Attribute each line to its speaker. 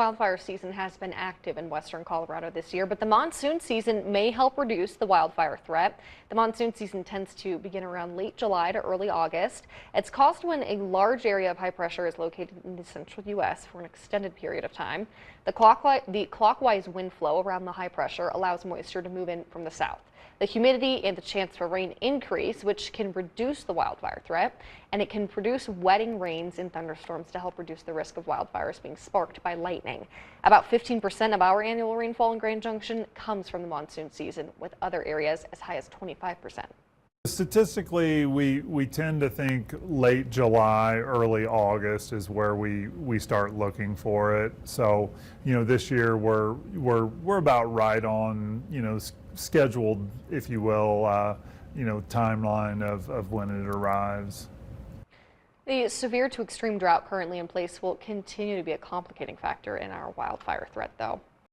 Speaker 1: Wildfire season has been active in western Colorado this year, but the monsoon season may help reduce the wildfire threat. The monsoon season tends to begin around late July to early August. It's caused when a large area of high pressure is located in the central U.S. for an extended period of time. The clockwise wind flow around the high pressure allows moisture to move in from the south. The humidity and the chance for rain increase, which can reduce the wildfire threat, and it can produce wetting rains and thunderstorms to help reduce the risk of wildfires being sparked by lightning. About 15% of our annual rainfall in Grand Junction comes from the monsoon season, with other areas as high as 25%.
Speaker 2: Statistically, we tend to think late July, early August is where we start looking for it. So, this year we're about right on, scheduled, if you will, timeline of when it arrives.
Speaker 1: The severe to extreme drought currently in place will continue to be a complicating factor in our wildfire threat, though.